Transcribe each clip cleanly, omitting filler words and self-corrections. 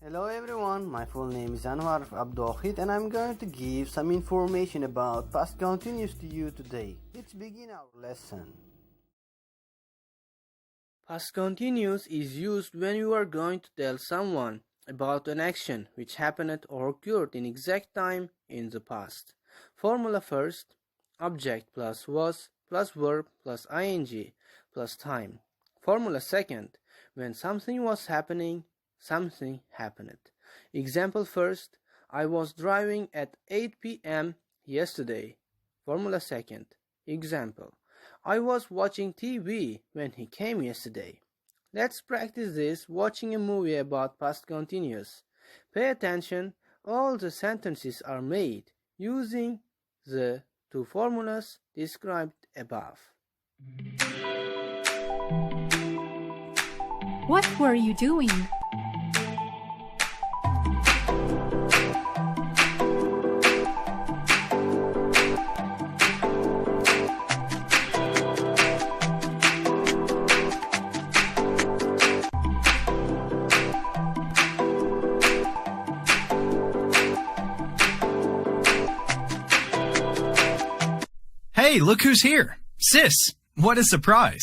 Hello everyone, my full name is Anwar Abdoukhit and I'm going to give some information about past continuous to you today. Let's begin our lesson. Past continuous is used when you are going to tell someone about an action which happened or occurred in exact time in the past. Formula first, object plus was plus verb plus ing plus time. Formula second, when something was happening, something happened. Example first, I was driving at 8 p.m. yesterday. Formula second, example, I was watching TV when he came yesterday. Let's practice this watching a movie about past continuous. Pay attention, all the sentences are made using the two formulas described above. What were you doing? Hey, look who's here! Sis, what a surprise!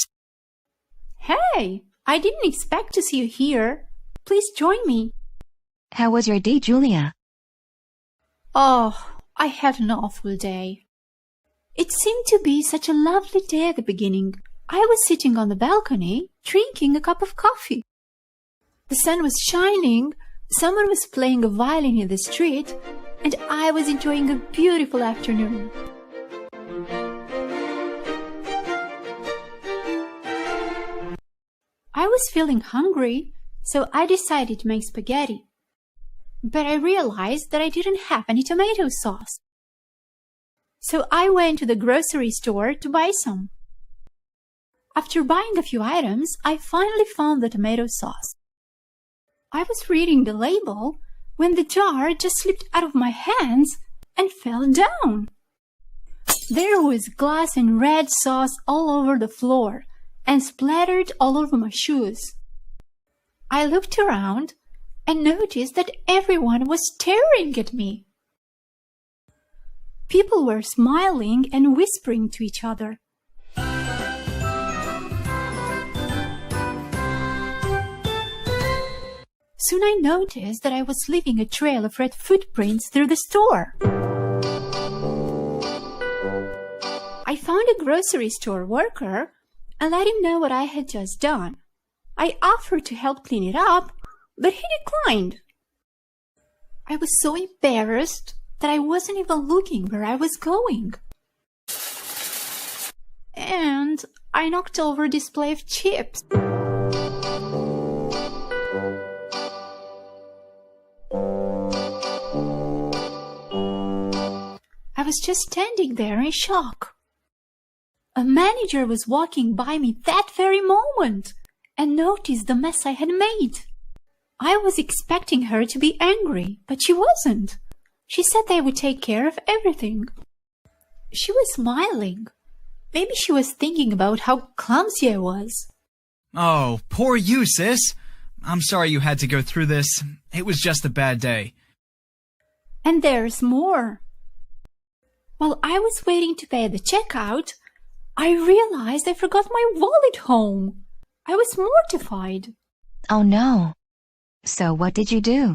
Hey, I didn't expect to see you here. Please join me. How was your day, Julia? Oh, I had an awful day. It seemed to be such a lovely day at the beginning. I was sitting on the balcony, drinking a cup of coffee. The sun was shining, someone was playing a violin in the street, and I was enjoying a beautiful afternoon. I was feeling hungry, so I decided to make spaghetti. But I realized that I didn't have any tomato sauce. So I went to the grocery store to buy some. After buying a few items, I finally found the tomato sauce. I was reading the label when the jar just slipped out of my hands and fell down. There was glass and red sauce all over the floor and splattered all over my shoes. I looked around and noticed that everyone was staring at me. People were smiling and whispering to each other. Soon I noticed that I was leaving a trail of red footprints through the store. I found a grocery store worker and let him know what I had just done. I offered to help clean it up, but he declined. I was so embarrassed that I wasn't even looking where I was going. And I knocked over a display of chips. I was just standing there in shock. A manager was walking by me that very moment and noticed the mess I had made. I was expecting her to be angry, but she wasn't. She said they would take care of everything. She was smiling. Maybe she was thinking about how clumsy I was. Oh, poor you, sis! I'm sorry you had to go through this. It was just a bad day. And there's more. While I was waiting to pay at the checkout, I realized I forgot my wallet home. I was mortified. Oh no. So what did you do?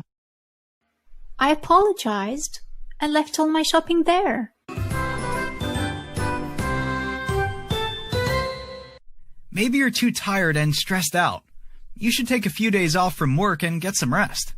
I apologized and left all my shopping there. Maybe you're too tired and stressed out. You should take a few days off from work and get some rest.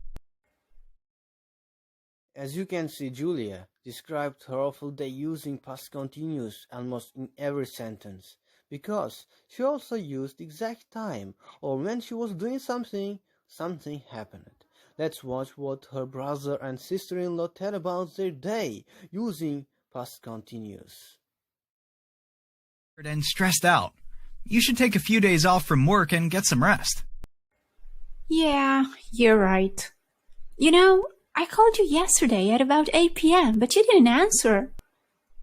As you can see, Julia described her awful day using past continuous almost in every sentence, because she also used exact time, or when she was doing something, something happened. Let's watch what her brother and sister-in-law tell about their day using past continuous. And stressed out. You should take a few days off from work and get some rest. Yeah, you're right. You know, I called you yesterday at about 8 p.m., but you didn't answer.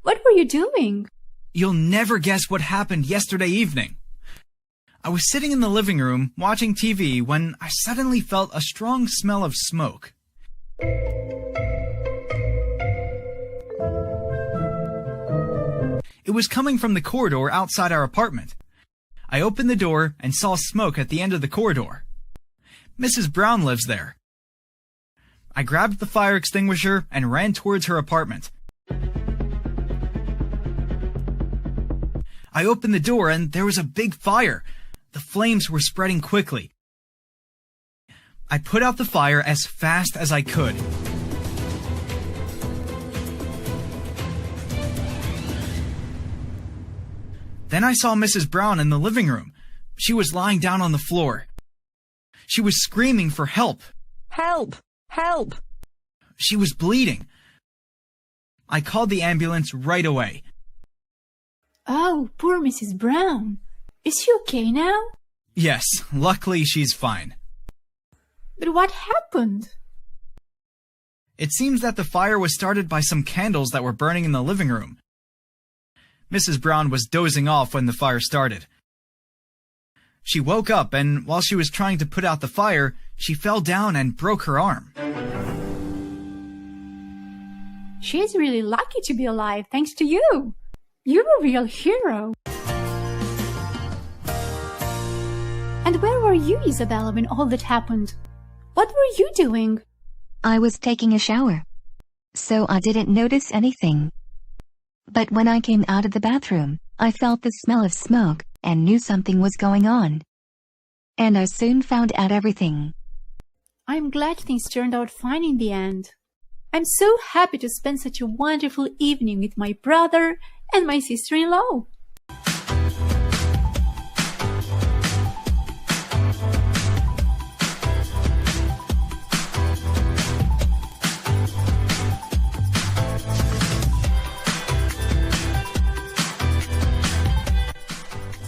What were you doing? You'll never guess what happened yesterday evening. I was sitting in the living room watching TV when I suddenly felt a strong smell of smoke. It was coming from the corridor outside our apartment. I opened the door and saw smoke at the end of the corridor. Mrs. Brown lives there. I grabbed the fire extinguisher and ran towards her apartment. I opened the door and there was a big fire. The flames were spreading quickly. I put out the fire as fast as I could. Then I saw Mrs. Brown in the living room. She was lying down on the floor. She was screaming for help. Help! Help! She was bleeding. I called the ambulance right away. Oh, poor Mrs. Brown. Is she okay now? Yes, luckily she's fine. But what happened? It seems that the fire was started by some candles that were burning in the living room. Mrs. Brown was dozing off when the fire started. She woke up and while she was trying to put out the fire, she fell down and broke her arm. She's really lucky to be alive thanks to you. You're a real hero. And where were you, Isabella, when all that happened? What were you doing? I was taking a shower, so I didn't notice anything. But when I came out of the bathroom, I felt the smell of smoke and knew something was going on. And I soon found out everything. I'm glad things turned out fine in the end. I'm so happy to spend such a wonderful evening with my brother and my sister-in-law.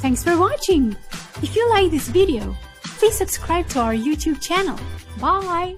Thanks for watching! If you like this video, please subscribe to our YouTube channel. Bye!